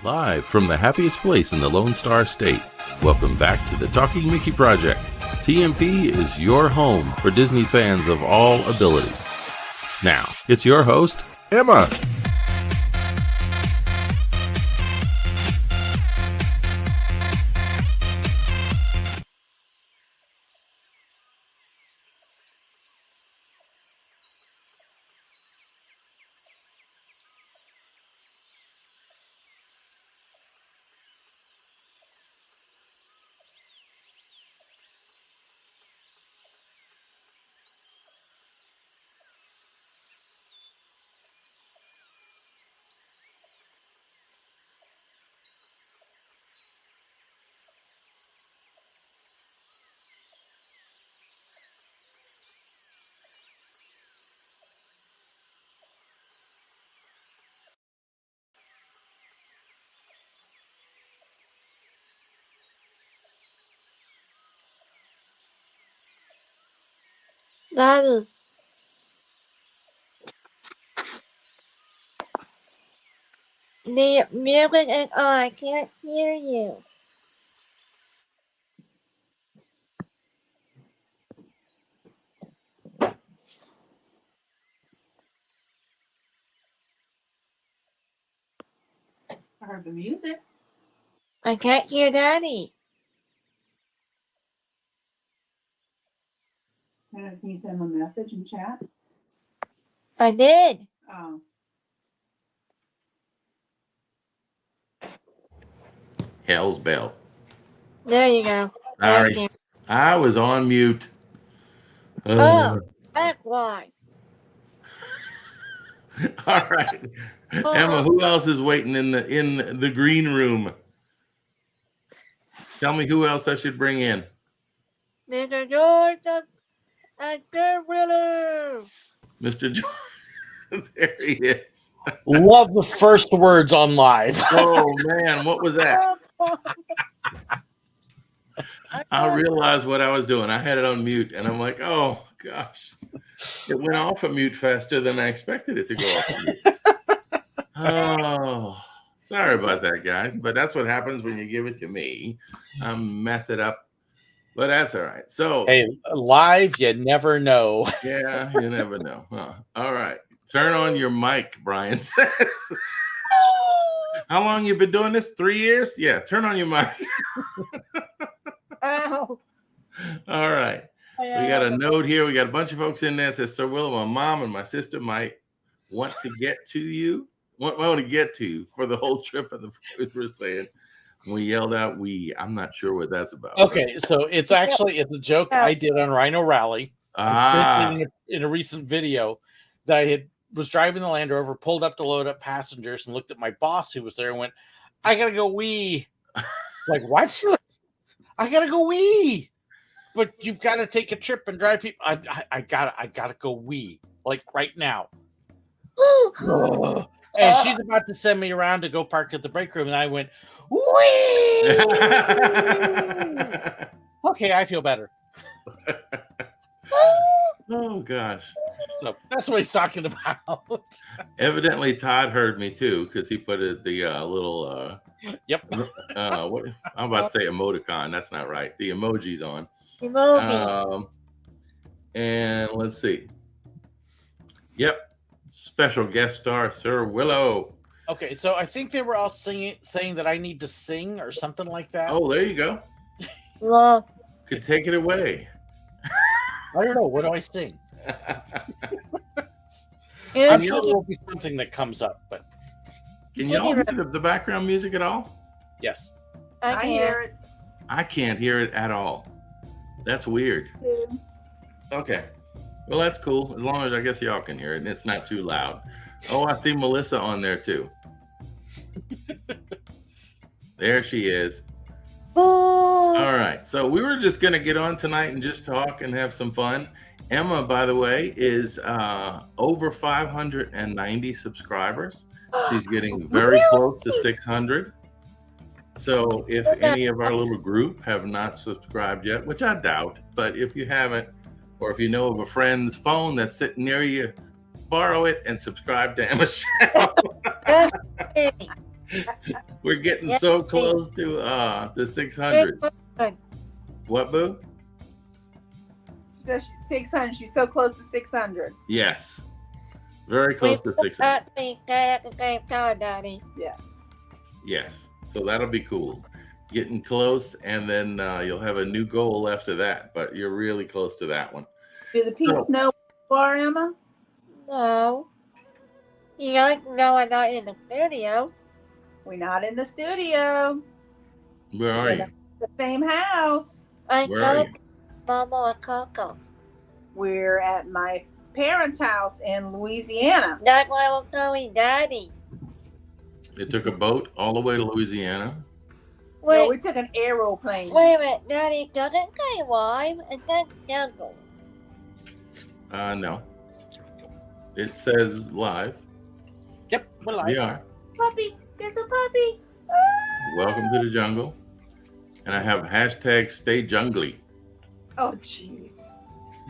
Live from the happiest place in the Lone Star State. Welcome back to the Talking Mickey Project. TMP is your home for Disney fans of all abilities. Now, it's your host, Emma. Daddy. The music is on. I can't hear you. I heard the music. I can't hear Daddy. Can you send him a message in chat? I did. Oh. Hell's Bell. There you go. Sorry. Thank you. I was on mute. Oh, that's why. All right. Emma, who else is waiting in the green room? Tell me who else I should bring in. Mr. George and Willow. Mr. George. There he is. Love the first words on live. Oh, man. What was that? I realized what I was doing. I had it on mute, and I'm like, oh, gosh. It went off of mute faster than I expected it to go off of mute. Oh, sorry about that, guys. But that's what happens when you give it to me. I mess it up. But that's all right. So, Hey, live, you never know. yeah, you never know. Huh? All right. Turn on your mic, Brian says. How long you been doing this? 3 years? Yeah, turn on your mic. Ow. All right. We got a note here. We got a bunch of folks in there. It says, Sir Willow, my mom and my sister might want to get to you. Want to get to you for the whole trip. And we're saying, we yelled out, I'm not sure what that's about. Okay, so it's a joke I did on Rhino Rally. In a recent video that I was driving the Land Rover, pulled up to load up passengers, and looked at my boss who was there and went, I gotta go wee. Like, what? I gotta go wee. But you've got to take a trip and drive people. I gotta go wee, like right now. And she's about to send me around to go park at the break room, and I went, wee. Okay, I feel better. Oh gosh. So that's what he's talking about. Evidently, Todd heard me too, because he put the little yep. What I'm about to say emoticon. That's not right. The emojis on. And let's see. Yep. Special guest star, Sir Willow. Okay, so I think they were all saying that I need to sing or something like that. Oh, there you go. Well, could take it away. I don't know. What do I sing? I'm sure there will be something that comes up, but can y'all hear the background music at all? Yes. I hear it. I can't hear it at all. That's weird. Okay. Well, that's cool. As long as I guess y'all can hear it and it's not too loud. Oh, I see Melissa on there too. There she is. All right. So we were just going to get on tonight and just talk and have some fun. Emma, by the way, is over 590 subscribers. She's getting very close to 600. So if any of our little group have not subscribed yet, which I doubt, but if you haven't, or if you know of a friend's phone that's sitting near you, borrow it and subscribe to Emma's channel. We're getting Yeah. so close to the 600. What, Boo? She says 600. She's so close to 600. Yes. Very close to 600. At the same time, Daddy. Yes. Yes. So that'll be cool. Getting close, and then you'll have a new goal after that, but you're really close to that one. Do the peeps know where you are, Emma? No. You don't know I'm not in the studio. We're not in the studio. Where are you? The same house. I Where are know you? Mama and Coco. We're at my parents' house in Louisiana. That's why we're going, Daddy. They took a boat all the way to Louisiana. No, Wait, we took an aeroplane. wait a minute, Daddy. Doesn't say live. It says jungle. No. It says live. Yep, we're live. We are. Puppy. There's a puppy. Welcome to the jungle. And I have hashtag stay jungly. Oh, jeez.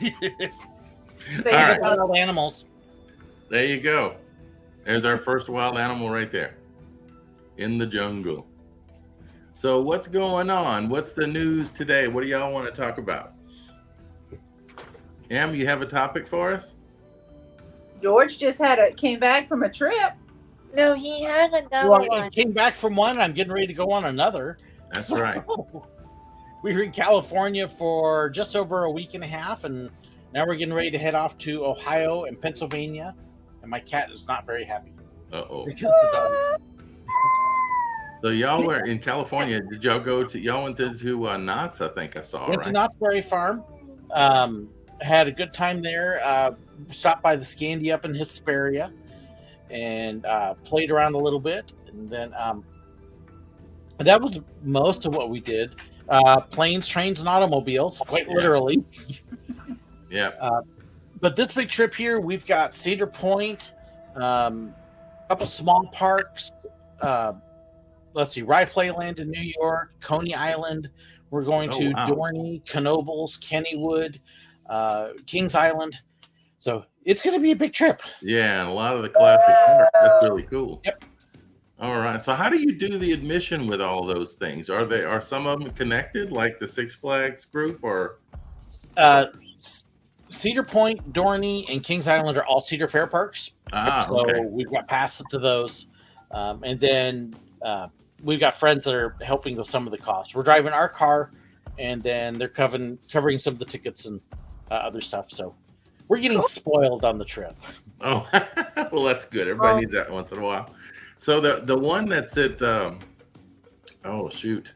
All right. Wild animals. There you go. There's our first wild animal right there. In the jungle. So what's going on? What's the news today? What do y'all want to talk about? Em, you have a topic for us? George just came back from a trip. No, he has another Well, one. I came back from one. I'm getting ready to go on another. That's right. We were in California for just over a week and a half, and now we're getting ready to head off to Ohio and Pennsylvania. And my cat is not very happy. Uh-oh. Because the dog. So y'all were in California. Did y'all go to, y'all went to Knott's, I think I saw, Went to right? Knott's Berry Farm. Had a good time there. Stopped by the Scandi up in Hesperia and played around a little bit. And then that was most of what we did. Planes, trains, and automobiles, quite literally. Yeah. But this big trip here, we've got Cedar Point, a couple small parks. Let's see, Rye Playland in New York, Coney Island. We're going to wow. Dorney, Knoebels, Kennywood, Kings Island. So it's going to be a big trip. Yeah, and a lot of the classic art. That's really cool. Yep. All right. So how do you do the admission with all those things? Are some of them connected, like the Six Flags group, or? Cedar Point, Dorney, and Kings Island are all Cedar Fair parks. So Okay. we've got passes to those. And then we've got friends that are helping with some of the costs. We're driving our car, and then they're covering some of the tickets and other stuff. So we're getting spoiled on the trip. Oh, well, that's good. Everybody needs that once in a while. So the one that's at, oh shoot,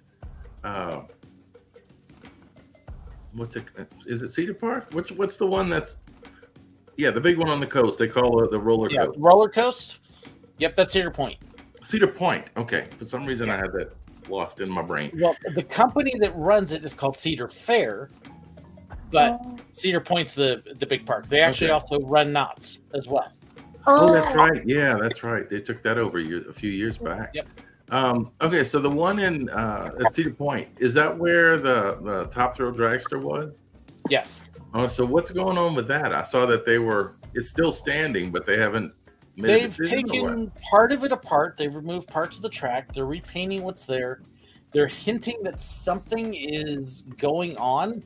what's it? Is it Cedar Park? What's the one that's? Yeah, the big one on the coast. They call it the roller coaster. Roller coast. Yep, that's Cedar Point. Cedar Point. Okay, for some reason I had that lost in my brain. Well, the company that runs it is called Cedar Fair, but Cedar Point's the big park. They actually also run Knott's as well. Oh, that's right. Yeah, that's right. They took that over a few years back. Yep. Okay, so the one in at Cedar Point, is that where the Top Thrill Dragster was? Yes. Oh, so what's going on with that? I saw that it's still standing, but they haven't made a They've decision, or taken what? part of it apart. They've removed parts of the track. They're repainting what's there. They're hinting that something is going on.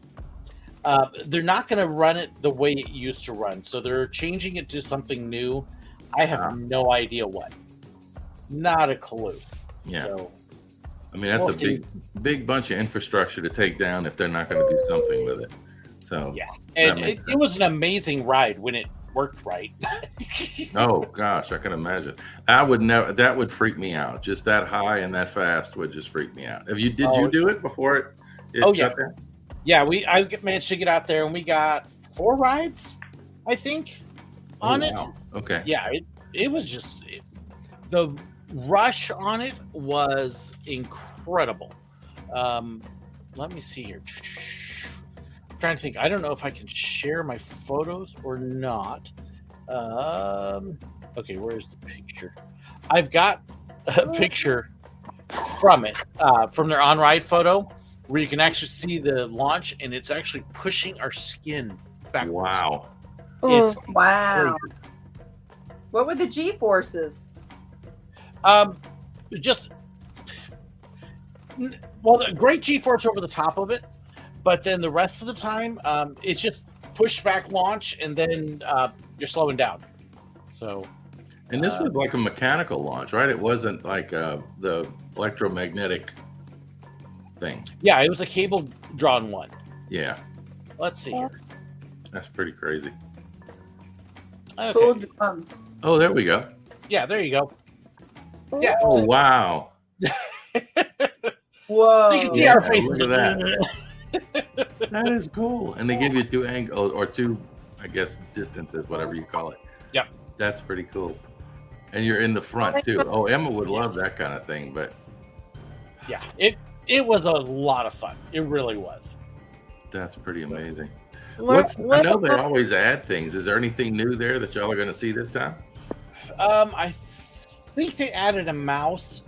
They're not going to run it the way it used to run. So they're changing it to something new. I have no idea what. Not a clue. Yeah. So, I mean, that's we'll a big bunch of infrastructure to take down if they're not going to do something with it. So yeah. And it was an amazing ride when it worked right. Oh gosh, I can imagine. I would never. That would freak me out. Just that high and that fast would just freak me out. Did you do it before it shut down? Yeah, I managed to get out there, and we got 4 rides, I think, on it. Okay. Yeah, it was just the rush on it was incredible. Let me see here. I'm trying to think. I don't know if I can share my photos or not. Okay, where's the picture? I've got a picture from it, from their on-ride photo, where you can actually see the launch, and it's actually pushing our skin backwards. Wow. It's Wow. crazy. What were the G-forces? Just Well, the great G-force over the top of it, but then the rest of the time, it's just pushback launch, and then you're slowing down. So, and this was like a mechanical launch, right? It wasn't like the electromagnetic thing. Yeah, it was a cable-drawn one. Yeah. Let's see here. That's pretty crazy. Okay. Cool drums. Oh, there we go. Yeah, there you go. Yeah. Oh, wow. Whoa. So you can see our faces. Look at that. That is cool. And they give you two angles, or two, I guess, distances, whatever you call it. Yep. That's pretty cool. And you're in the front, too. Oh, Emma would love that kind of thing, but... Yeah, it was a lot of fun. It really was. That's pretty amazing. What I know they always add things. Is there anything new there that y'all are going to see this time? I think they added a mouse.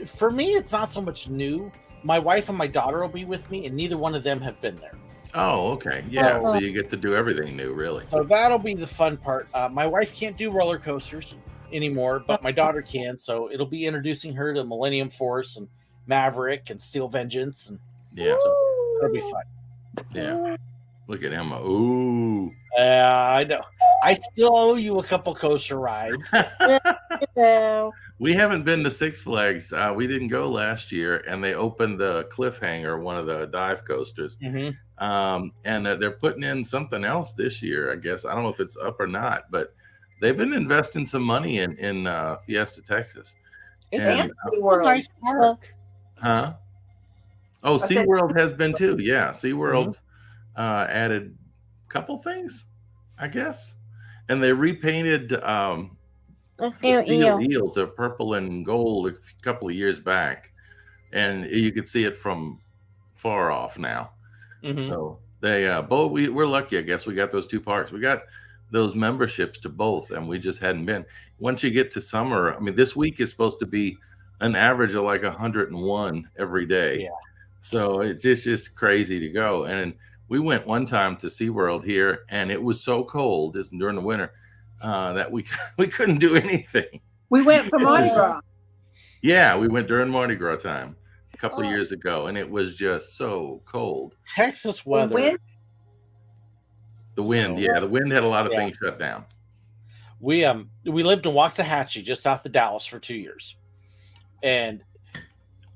For me, it's not so much new. My wife and my daughter will be with me, and neither one of them have been there. Oh, okay. Yeah, so you get to do everything new, really. So that'll be the fun part. My wife can't do roller coasters anymore, but my daughter can. So it'll be introducing her to Millennium Force and Maverick and Steel Vengeance, and yeah, so it'll be fun. Yeah. Look at Emma. Ooh. I know. I still owe you a couple coaster rides. No. We haven't been to Six Flags. We didn't go last year, and they opened the Cliffhanger, one of the dive coasters. Mm-hmm. And they're putting in something else this year, I guess. I don't know if it's up or not, but they've been investing some money in Fiesta, Texas. It's And, a nice park. huh? Oh, SeaWorld has been too. Yeah, SeaWorld's added a couple things, I guess. And they repainted the steel eel to purple and gold a couple of years back. And you could see it from far off now. Mm-hmm. So they we're lucky, I guess. We got those two parks. We got those memberships to both, and we just hadn't been. Once you get to summer, I mean, this week is supposed to be an average of like 101 every day. Yeah. So it's just crazy to go. And we went one time to SeaWorld here, and it was so cold during the winter that we couldn't do anything. We went for Mardi Gras. Yeah, we went during Mardi Gras time a couple of years ago, and it was just so cold. Texas weather. The wind, yeah, the wind had a lot of things shut down. We lived in Waxahachie, just south of Dallas, for 2 years, and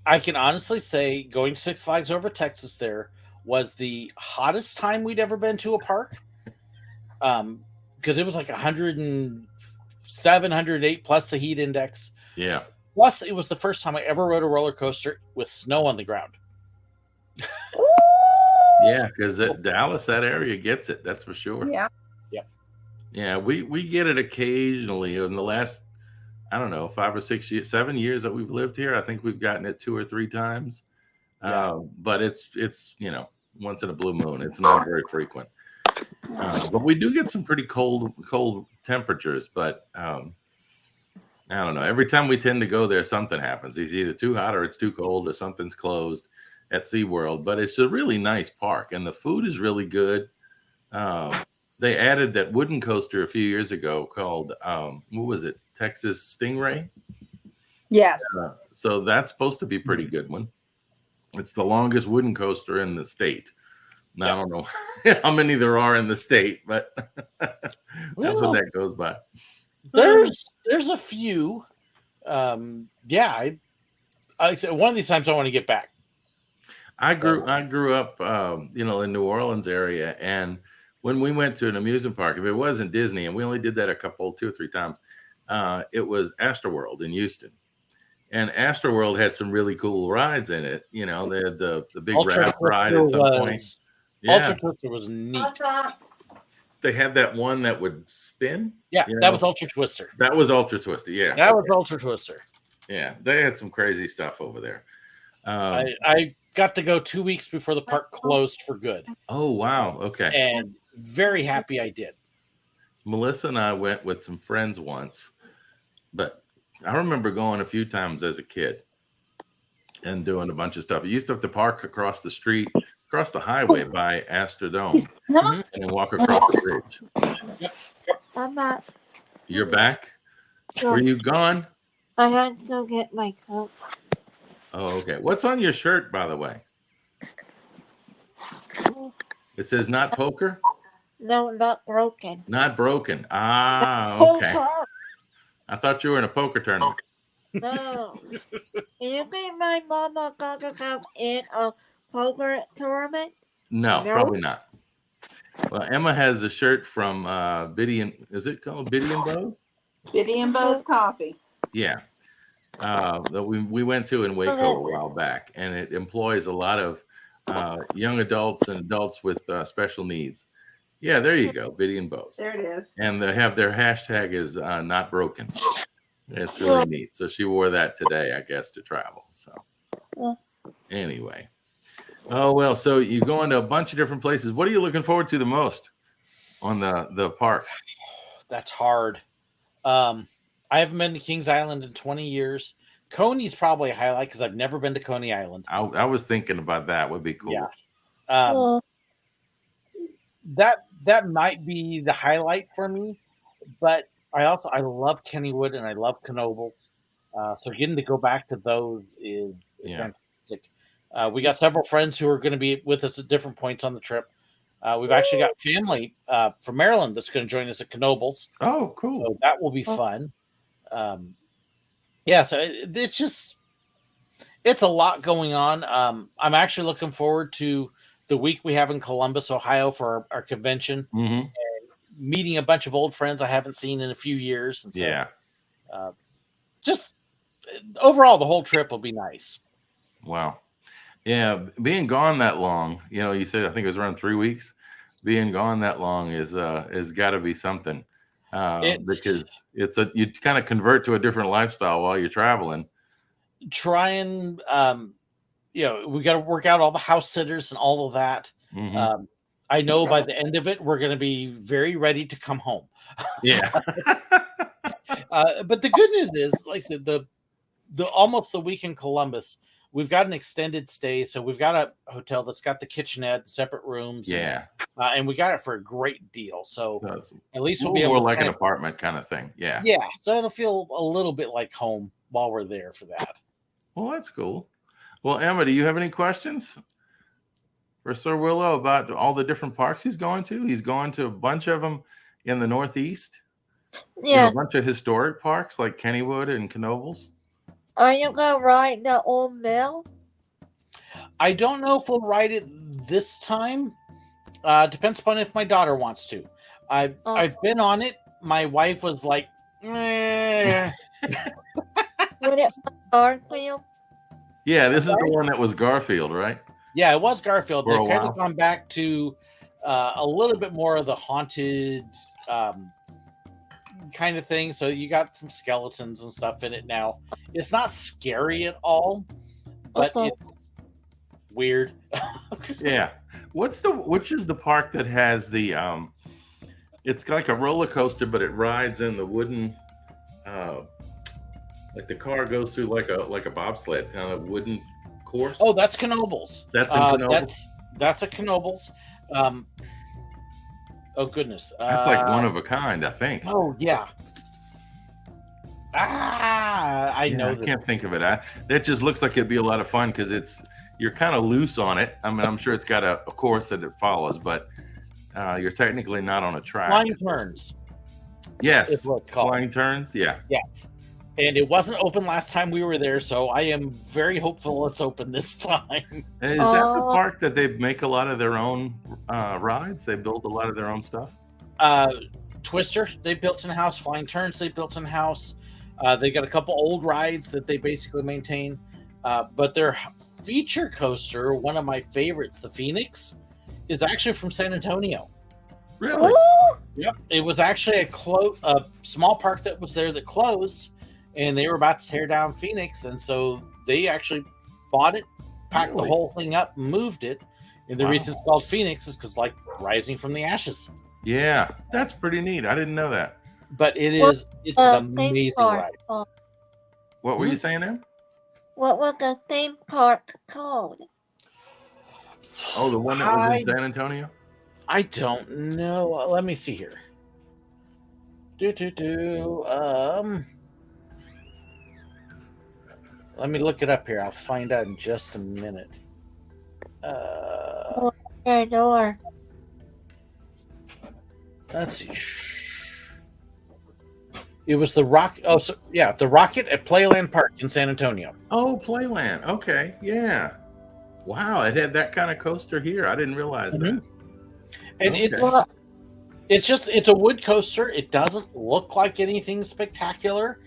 I can honestly say going to Six Flags over Texas there was the hottest time we'd ever been to a park. Because it was like 107, 108 plus the heat index. Yeah. Plus, it was the first time I ever rode a roller coaster with snow on the ground. Yeah, because Dallas, that area gets it. That's for sure. Yeah. Yeah, we get it occasionally. In the last, I don't know, 5 or 6 years, 7 years that we've lived here, I think we've gotten it 2 or 3 times. But it's once in a blue moon. It's not very frequent. But we do get some pretty cold temperatures. But I don't know. Every time we tend to go there, something happens. It's either too hot or it's too cold or something's closed at SeaWorld. But it's a really nice park, and the food is really good. They added that wooden coaster a few years ago called, what was it, Texas Stingray? Yes. So that's supposed to be a pretty good one. It's the longest wooden coaster in the state. Now, I don't know how many there are in the state, but that's what that goes by. There's a few. I said one of these times I want to get back. I grew up, in New Orleans area, and when we went to an amusement park, if it wasn't Disney, and we only did that 2 or 3 times, it was Astroworld in Houston. And Astroworld had some really cool rides in it. They had the big raft ride at some point. Yeah. Ultra Twister was neat. They had that one that would spin. Yeah, that was Ultra Twister. That was Ultra Twister, yeah. That was Ultra Twister. Yeah, they had some crazy stuff over there. I got to go 2 weeks before the park closed for good. Oh, wow. Okay. And very happy I did. Melissa and I went with some friends once, but I remember going a few times as a kid and doing a bunch of stuff. You used to have to park across the street, across the highway by Astrodome, and then walk across the bridge. I'm not. You're back? Were you gone? I had to go get my coat. Oh, okay. What's on your shirt, by the way? It says not poker? No, not broken. Not broken. Ah, okay. Poker. I thought you were in a poker tournament. No. You think my mama gonna come in a poker tournament? No, No. probably not. Well, Emma has a shirt from Biddy and is it called Biddy and Bo's? Biddy and Bo's Coffee. Yeah. That we went to in Waco a while back, and it employs a lot of young adults and adults with special needs. Yeah, there you go, Biddy and Bo's. There it is. And they have their hashtag is not broken. It's really neat. So she wore that today, I guess, to travel. So anyway. Oh, well, so you're going to a bunch of different places. What are you looking forward to the most on the parks? That's hard. I haven't been to Kings Island in 20 years. Coney's probably a highlight because I've never been to Coney Island. I was thinking about that. Would be cool. Yeah. That might be the highlight for me, but I love Kennywood and I love Knoebels. So getting to go back to those is fantastic. We got several friends who are going to be with us at different points on the trip. We've actually got family from Maryland that's going to join us at Knoebels. Oh, cool. So that will be fun. So it's a lot going on. I'm actually looking forward to the week we have in Columbus, Ohio for our convention, and meeting a bunch of old friends I haven't seen in a few years. And so, just overall, the whole trip will be nice. Wow. Yeah. Being gone that long, you said, I think it was around 3 weeks. Being gone that long is gotta be something. Because you kind of convert to a different lifestyle while you're traveling. Try and we got to work out all the house sitters and all of that. I know by the end of it, we're going to be very ready to come home. Yeah. But the good news is, like I said, the almost the week in Columbus, we've got an extended stay. So we've got a hotel that's got the kitchenette, separate rooms. Yeah. And we got it for a great deal. So at least we'll be more able to like an apartment kind of thing. Yeah. Yeah. So it'll feel a little bit like home while we're there for that. Well, that's cool. Well, Emma, do you have any questions for Sir Willow about all the different parks he's going to? He's going to a bunch of them in the Northeast. Yeah. A bunch of historic parks like Kennywood and Knoebels. Are you going to ride the old mill? I don't know if we'll ride it this time. Depends upon if my daughter wants to. I've been on it. My wife was like, meh. Would it be Garfield? Yeah, this is the one that was Garfield, right? Yeah, it was Garfield. They've kind of gone back to a little bit more of the haunted kind of thing. So you got some skeletons and stuff in it now. It's not scary at all, but it's weird. Yeah. Which is the park that has the it's like a roller coaster, but it rides in the wooden like the car goes through like a bobsled kind of wooden course. Oh, that's Knoebels. That's in Knoebels? That's a Knoebels. Oh goodness. That's like one of a kind, I think. Oh yeah. I know. I can't think of it. That just looks like it'd be a lot of fun because you're kind of loose on it. I mean, I'm sure it's got a course that it follows, but you're technically not on a track. Flying turns. Yes. Is what it's called. Flying turns. Yeah. Yes. And it wasn't open last time we were there, so I am very hopeful it's open this time. And is that the park that they make a lot of their own rides? They build a lot of their own stuff? Twister, they built in-house. Flying Turns, they built in-house. They got a couple old rides that they basically maintain. But their feature coaster, one of my favorites, the Phoenix, is actually from San Antonio. Really? Yep. It was actually a small park that was there that closed, and they were about to tear down Phoenix, and so they actually bought it, packed the whole thing up, moved it. And the reason it's called Phoenix is because, like, rising from the ashes. Yeah, that's pretty neat. I didn't know that. But it's an amazing ride. What were you saying, Em? What was the theme park called? Oh, the one that was in San Antonio? I don't know. Let me see here. Let me look it up here. I'll find out in just a minute. Your door. Let's see. It was the Rocket. Oh, so, yeah, the Rocket at Playland Park in San Antonio. Oh, Playland. Okay, yeah. Wow, it had that kind of coaster here. I didn't realize that. And Okay. it's a wood coaster. It doesn't look like anything spectacular.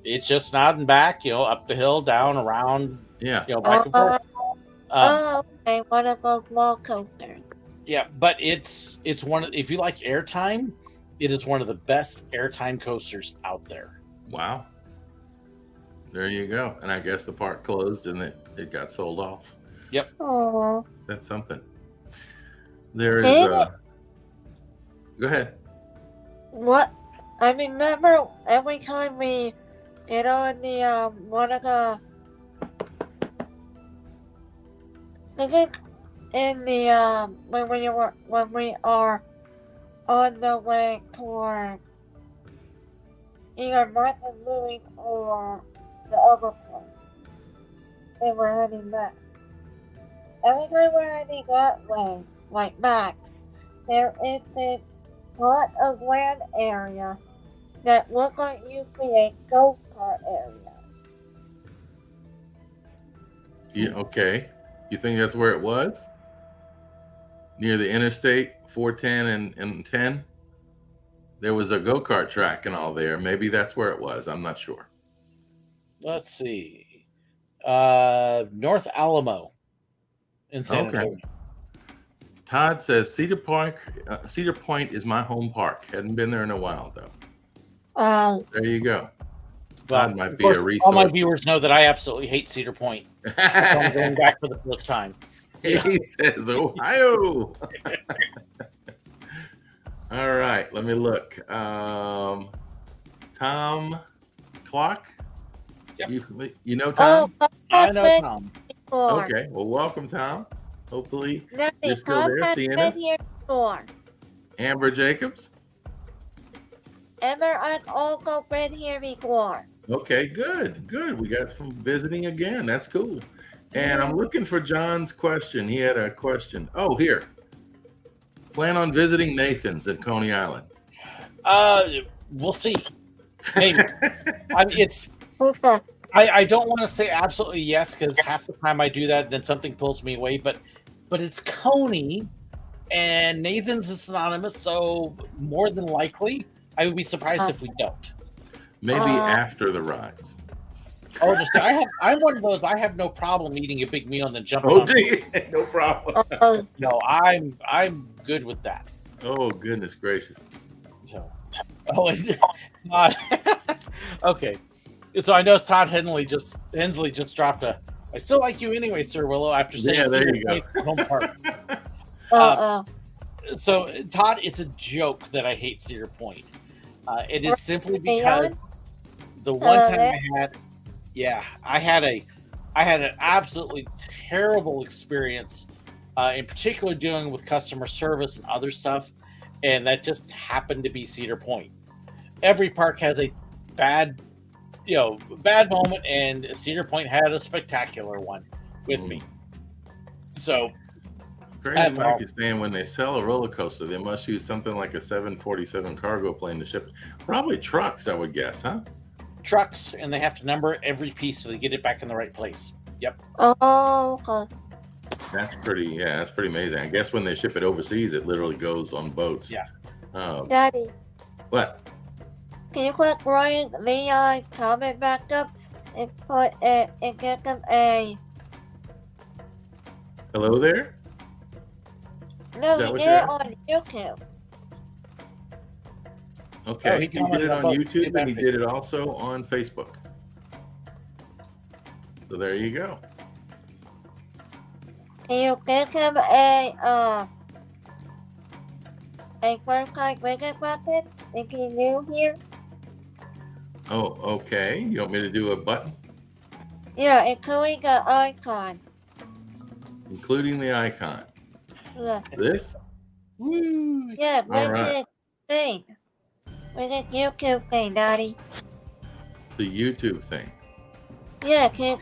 It's just nodding back, up the hill, down, around, Yeah. back and forth. Okay, one of those wall coasters. Yeah, but it's one of, if you like airtime, it is one of the best airtime coasters out there. Wow. There you go. And I guess the park closed and it got sold off. Yep. Oh. That's something. There is go ahead. What? I remember every time we get on the one of the in the when we are on the way toward either Martha Louis or the other place, and we're heading back. Every time we're heading that way, like back, there is this plot of land area that looks like used to be a go-kart area. Yeah, okay. You think that's where it was? Near the interstate 410 and 10? There was a go-kart track and all there. Maybe that's where it was. I'm not sure. Let's see. North Alamo in San Antonio. Todd says Cedar Point is my home park. Hadn't been there in a while though. There you go. Todd might be a resource. All my viewers know that I absolutely hate Cedar Point. So I'm going back for the first time. He says Ohio. All right, let me look. Tom Clock. Yep. You know Tom? Oh, I know Tom. Okay, well, welcome, Tom. Hopefully you're still there seeing us. Amber Jacobs. Amber, I've also been here before. Okay, good. We got from visiting again. That's cool. And I'm looking for John's question. He had a question. Oh, here. Plan on visiting Nathan's at Coney Island. We'll see. Maybe. I don't want to say absolutely yes, because half the time I do that, then something pulls me away. But it's Coney, and Nathan's is synonymous, so more than likely, I would be surprised if we don't. Maybe after the rides. Oh, I'm one of those. I have no problem eating a big meal and then jumping. Oh, gee, no problem. No, I'm good with that. Oh, goodness gracious. So, Todd. Okay. So I noticed Todd Hensley just dropped a. I still like you anyway, Sir Willow. After saying, yeah, there you go. Home park. So Todd, it's a joke that I hate Cedar Point. It is simply because the one time I had an absolutely terrible experience, in particular dealing with customer service and other stuff, and that just happened to be Cedar Point. Every park has a bad moment, and Cedar Point had a spectacular one with me. So Crazy Mike is saying when they sell a roller coaster, they must use something like a 747 cargo plane to ship it. Probably trucks, I would guess, huh? Trucks, and they have to number every piece so they get it back in the right place. Yep. Oh, okay. That's pretty amazing. I guess when they ship it overseas, it literally goes on boats. Yeah. Daddy. What? Can you put Brian Leon comment back up and put it and get them a? Hello there. No, he did it on YouTube. Okay, he did it on YouTube and he did it also on Facebook. So there you go. Can you give him a first time visit button? If he's new here. Oh, okay. You want me to do a button? Yeah, including the icon. Including the icon. Yeah. This? Woo! Yeah, All right. thing. With the YouTube thing, Daddy. The YouTube thing. Yeah, can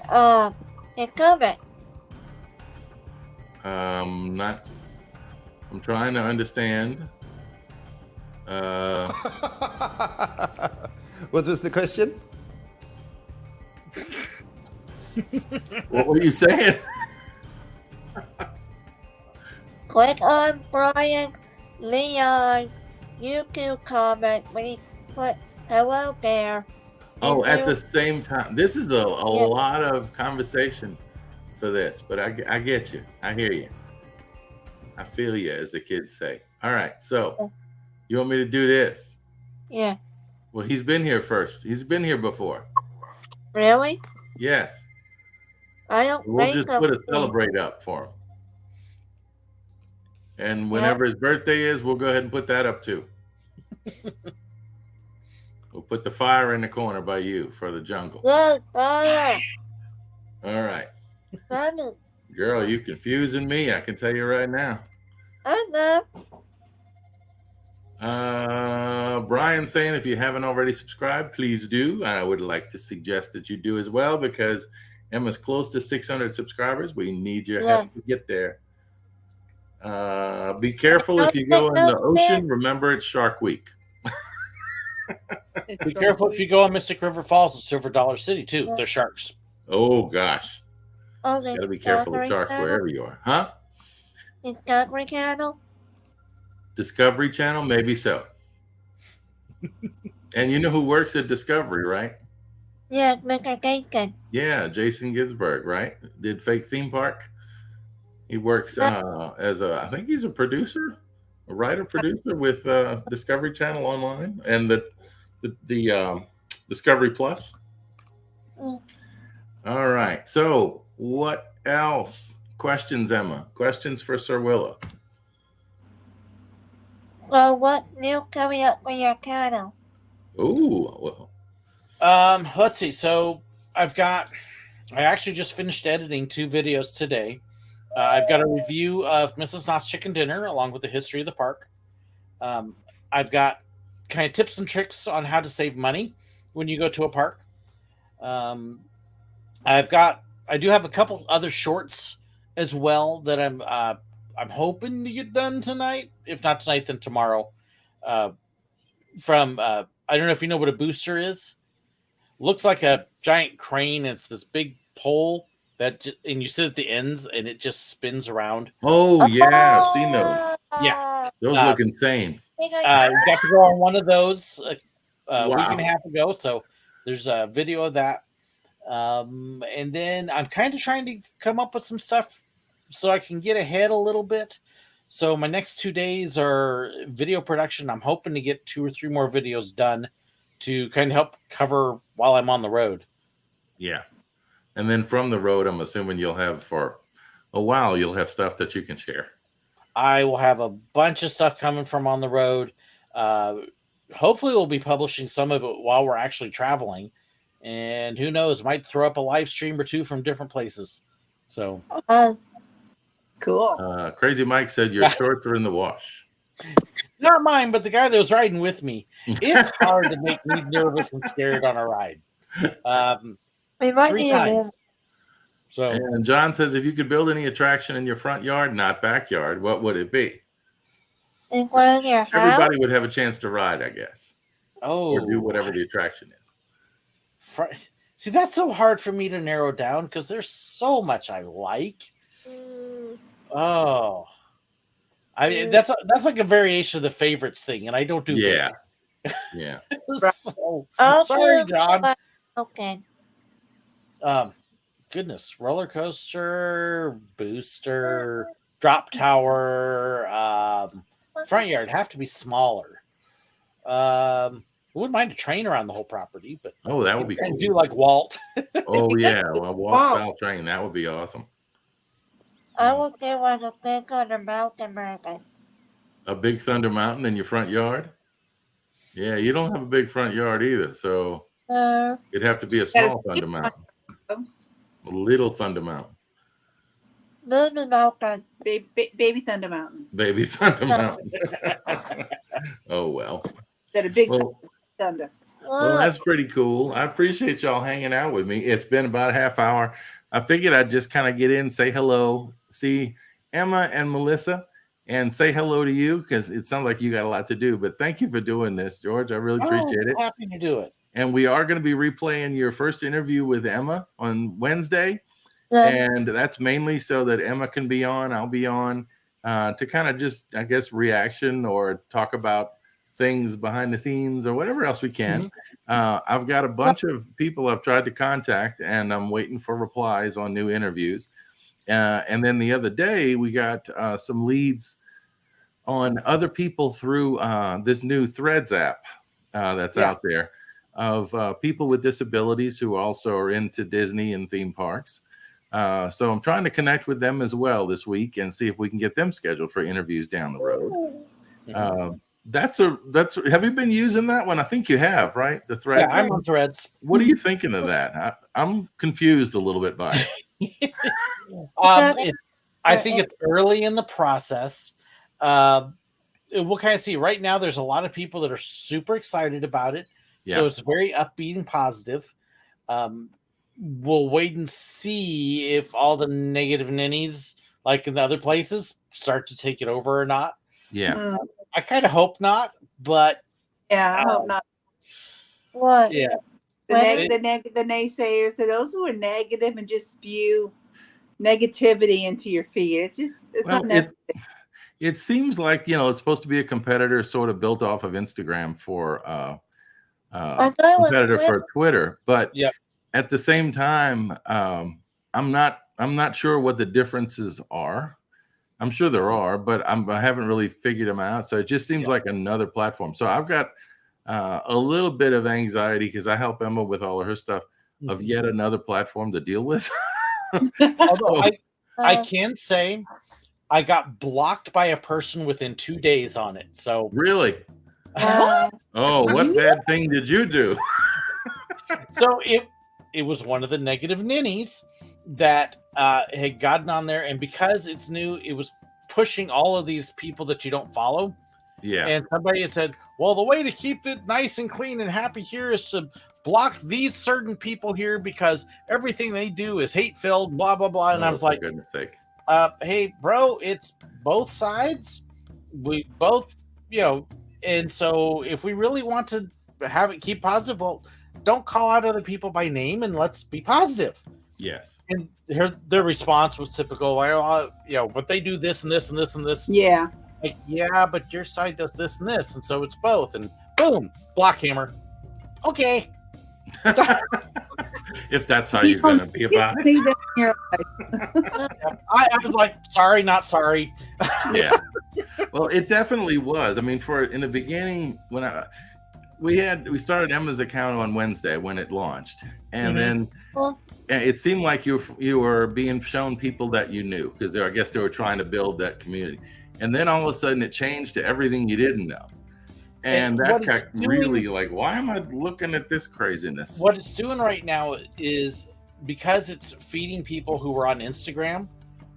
comment. Not. I'm trying to understand. What was the question? What were you saying? Click on Brian Leon YouTube comment when you put hello there. Oh, And at the you- same time. This is a lot of conversation for this, but I get you. I hear you. I feel you, as the kids say. All right, so you want me to do this? Yeah. Well, he's been here first. He's been here before. Really? Yes. I don't We'll think just put a celebrate up for him. And whenever his birthday is, we'll go ahead and put that up too. We'll put the fire in the corner by you for the jungle. Good fire. All right. Mommy. Girl, you confusing me, I can tell you right now. I know. Brian saying if you haven't already subscribed, please do. I would like to suggest that you do as well, because Emma's close to 600 subscribers. We need your help to get there. Be careful if you go in the ocean. Remember, it's Shark Week. Be careful if you go on Mystic River Falls and Silver Dollar City too. They're sharks. Oh gosh. Okay. You gotta be careful of sharks wherever you are. Huh? Discovery Channel? Discovery Channel? Maybe so. And you know who works at Discovery, right? Yeah, Mr. Gaten. Yeah, Jason Ginsburg, right? Did Fake Theme Park. He works as I think he's a producer, a writer-producer with Discovery Channel Online and the Discovery Plus. All right. So what else? Questions, Emma? Questions for Sir Willa? Well, what new coming up for your channel? Ooh, well. Let's see. So I actually just finished editing 2 videos today. I've got a review of Mrs. Knott's Chicken Dinner along with the history of the park. I've got kind of tips and tricks on how to save money when you go to a park. I do have a couple other shorts as well that I'm hoping to get done tonight. If not tonight, then tomorrow. I don't know if you know what a booster is. Looks like a giant crane. It's this big pole and you sit at the ends and it just spins around. Oh yeah, I've seen those. Yeah, those look insane. Got to go on one of those Wow. week and a half ago. So there's a video of that. And then I'm kind of trying to come up with some stuff so I can get ahead a little bit. So my next 2 days are video production. I'm hoping to get 2 or 3 more videos done to kind of help cover while I'm on the road. Yeah. And then from the road, I'm assuming you'll have for a while, you'll have stuff that you can share. I will have a bunch of stuff coming from on the road. Hopefully we'll be publishing some of it while we're actually traveling. And who knows, might throw up a live stream or 2 from different places. So cool. Crazy Mike said your shorts are in the wash. Not mine, but the guy that was riding with me. It's hard to make me nervous and scared on a ride. 3 times. So, and John says, if you could build any attraction in your front yard, not backyard, what would it be? In front of your house? Everybody would have a chance to ride, I guess. Oh, or do whatever the attraction is. See, that's so hard for me to narrow down because there's so much I like. Oh, I mean that's like a variation of the favorites thing, and I don't do. Yeah. So, sorry, John. Okay. Goodness, roller coaster, booster, drop tower, front yard have to be smaller. I wouldn't mind a train around the whole property, but that would be cool. Do like Walt. Oh yeah, a Walt style train, that would be awesome. I would get one of Big Thunder Mountain burger. A Big Thunder Mountain in your front yard? Yeah, you don't have a big front yard either, so it'd have to be a small Thunder Mountain. A little Thunder Mountain. Baby Mountain. Baby Thunder Mountain. Baby Thunder Mountain. Oh well. That a big thunder. Well, that's pretty cool. I appreciate y'all hanging out with me. It's been about a half hour. I figured I'd just kind of get in, say hello, see Emma and Melissa, and say hello to you because it sounds like you got a lot to do. But thank you for doing this, George. I really appreciate it. Happy to do it. And we are going to be replaying your first interview with Emma on Wednesday. And that's mainly so that Emma can be on, I'll be on, to kind of just, I guess, reaction or talk about things behind the scenes or whatever else we can. I've got a bunch of people I've tried to contact, and I'm waiting for replies on new interviews. And then the other day, we got some leads on other people through this new Threads app that's out there of people with disabilities who also are into Disney and theme parks. So I'm trying to connect with them as well this week and see if we can get them scheduled for interviews down the road. That's have you been using that one? I think you have, right? The Threads. Yeah, I'm on Threads. What are you thinking of that? I'm confused a little bit by it. I think it's early in the process. We'll kind of see. Right now, there's a lot of people that are super excited about it. So it's very upbeat and positive. We'll wait and see if all the negative ninnies, like in the other places, start to take it over or not. Yeah. I kind of hope not, but I hope not. What? Yeah. The naysayers, those who are negative and just spew negativity into your feed. It's unnecessary. It seems like, it's supposed to be a competitor sort of built off of Instagram for competitor for Twitter, but at the same time, I'm not sure what the differences are. I'm sure there are, but I haven't really figured them out. So it just seems like another platform. So I've got a little bit of anxiety because I help Emma with all of her stuff of yet another platform to deal with. Although I can say I got blocked by a person within 2 days on it. So really? What bad thing did you do? So it was one of the negative ninnies that had gotten on there, and because it's new, it was pushing all of these people that you don't follow. Yeah. And somebody had said, well, the way to keep it nice and clean and happy here is to block these certain people here because everything they do is hate-filled, blah, blah, blah. And I was like, for goodness sake. Hey, bro, it's both sides. We both, and so if we really want to have it keep positive, well, don't call out other people by name and let's be positive. Yes. And their response was typical, but they do this and this and this and this. Yeah. Like, yeah, but your side does this and this, and so it's both. And boom, block hammer. Okay. If that's how you're going to be about it. I was like, sorry, not sorry. Yeah. Well, it definitely was. I mean, in the beginning, when we started Emma's account on Wednesday when it launched, and then it seemed like you were being shown people that you knew because I guess they were trying to build that community, and then all of a sudden it changed to everything you didn't know, and that got really like, why am I looking at this craziness? What it's doing right now is because it's feeding people who were on Instagram,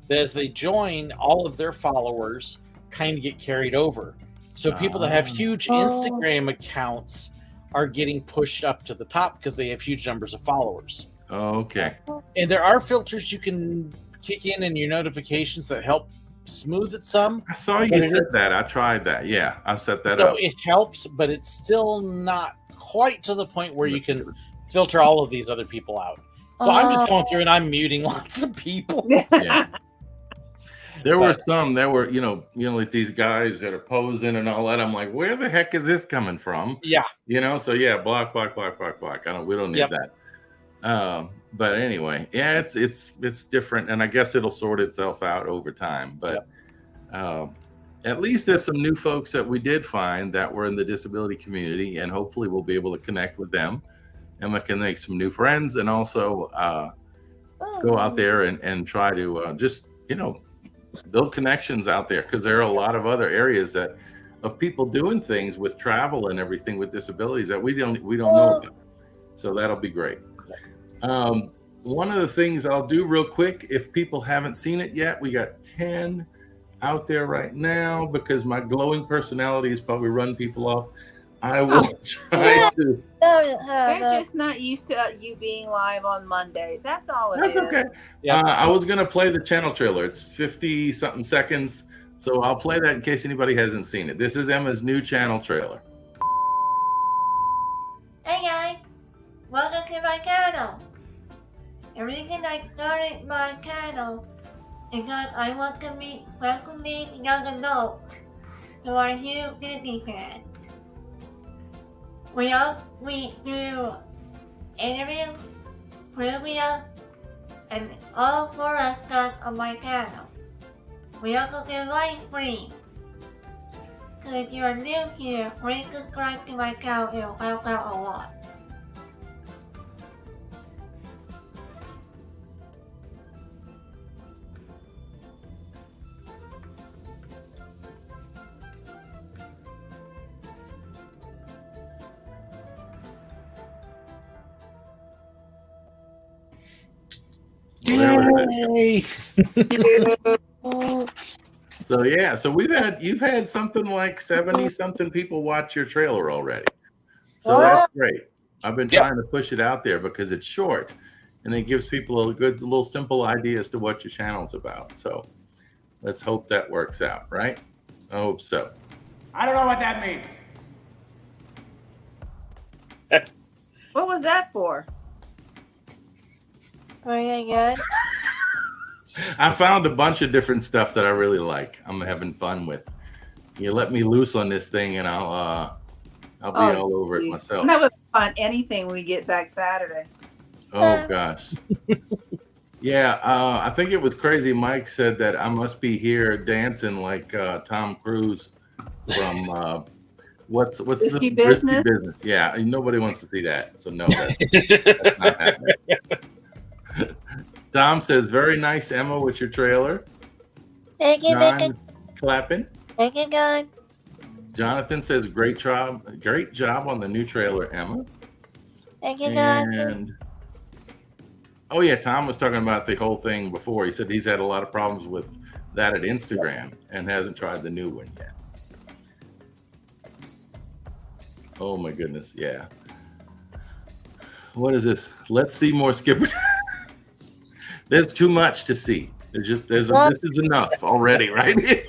that as they join, all of their followers kind of get carried over. So people that have huge Instagram accounts are getting pushed up to the top because they have huge numbers of followers. Okay. And there are filters you can kick in your notifications that help smooth it some. I saw you said that. I tried that. Yeah, I've set that up. So it helps, but it's still not quite to the point where you can filter all of these other people out. So I'm just going through and I'm muting lots of people. Yeah. There were some that were, like these guys that are posing and all that. I'm like, where the heck is this coming from? Yeah. So yeah, block. We don't need that. But anyway, yeah, it's different, and I guess it'll sort itself out over time. But at least there's some new folks that we did find that were in the disability community, and hopefully we'll be able to connect with them, and we can make some new friends, and also go out there and try to just build connections out there, because there are a lot of other areas of people doing things with travel and everything with disabilities that we don't know about. So that'll be great. One of the things I'll do real quick, if people haven't seen it yet, we got 10 out there right now because my glowing personality is probably run people off. I will try to. They're just not used to you being live on Mondays. That's all it is. That's okay. Yeah. I was going to play the channel trailer. It's 50 something seconds. So I'll play that in case anybody hasn't seen it. This is Emma's new channel trailer. Hey guys, welcome to my channel. The reason I started my channel is because I want to meet welcoming young adults who are huge Disney fans. We do interviews, trivia, and all sorts of stuff on my channel. We also do live streams. So if you are new here, please subscribe to my channel. It will help out a lot. Yay! So yeah, so you've had something like 70 something people watch your trailer already. So that's great. I've been trying to push it out there because it's short and it gives people a good little simple idea as to what your channel's about. So let's hope that works out, right? I hope so. I don't know what that means. What was that for? Very good. I found a bunch of different stuff that I really like. I'm having fun with. You let me loose on this thing, and I'll be all over it myself. I'm having fun anything when we get back Saturday. Oh gosh. Yeah, I think it was Crazy Mike said that I must be here dancing like Tom Cruise from what's Risky the Business? Risky Business? Yeah, nobody wants to see that, so no, that's not happening. Tom says, "Very nice, Emma, with your trailer." Thank you, John clapping. Thank you, guys. Jonathan says, "Great job on the new trailer, Emma." Thank you, guys. And oh yeah, Tom was talking about the whole thing before. He said he's had a lot of problems with that at Instagram and hasn't tried the new one yet. Oh my goodness, yeah. What is this? Let's see more Skipper. There's too much to see. This is enough already, right here.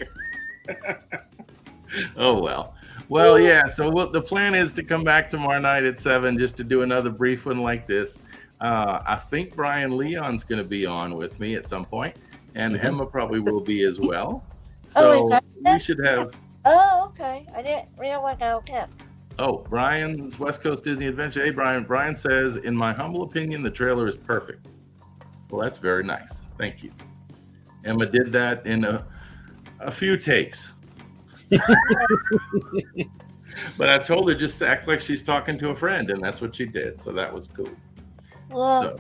Oh well. Well, yeah. So the plan is to come back tomorrow night at 7 just to do another brief one like this. I think Brian Leon's going to be on with me at some point, and Emma probably will be as well. So we should have. Oh, okay. I didn't realize I was kept. Oh, Brian's West Coast Disney Adventure. Hey, Brian. Brian says, in my humble opinion, the trailer is perfect. Well, that's very nice. Thank you. Emma did that in a few takes. But I told her just act like she's talking to a friend, and that's what she did. So that was cool. So,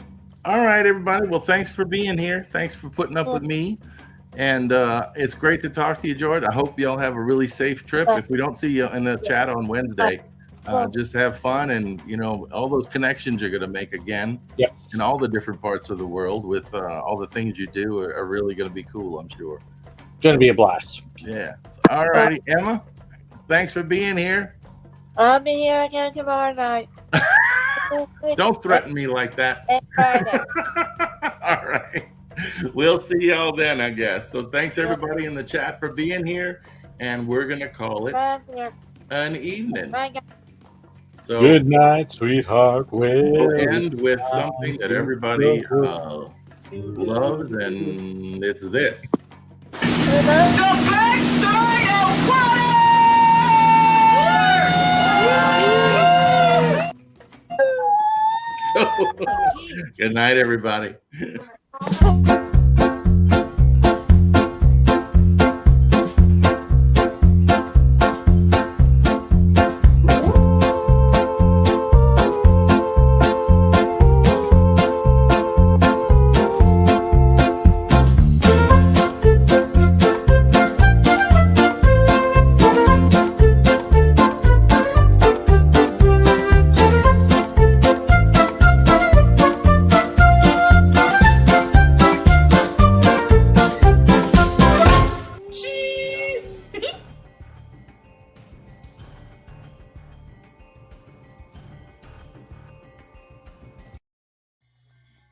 all right, everybody. Well, thanks for being here. Thanks for putting up with me. And it's great to talk to you, George. I hope y'all have a really safe trip. If we don't see you in the chat on Wednesday, just have fun, and all those connections you're going to make again in all the different parts of the world with all the things you do are really going to be cool, I'm sure. Going to be a blast. Yeah. All righty, Emma. Thanks for being here. I'll be here again tomorrow night. Don't threaten me like that. All right. We'll see y'all then, I guess. So thanks everybody in the chat for being here, and we're going to call it an evening. So good night, sweetheart. We'll end with something that everybody loves, and it's this. The backstory of So, good night, everybody.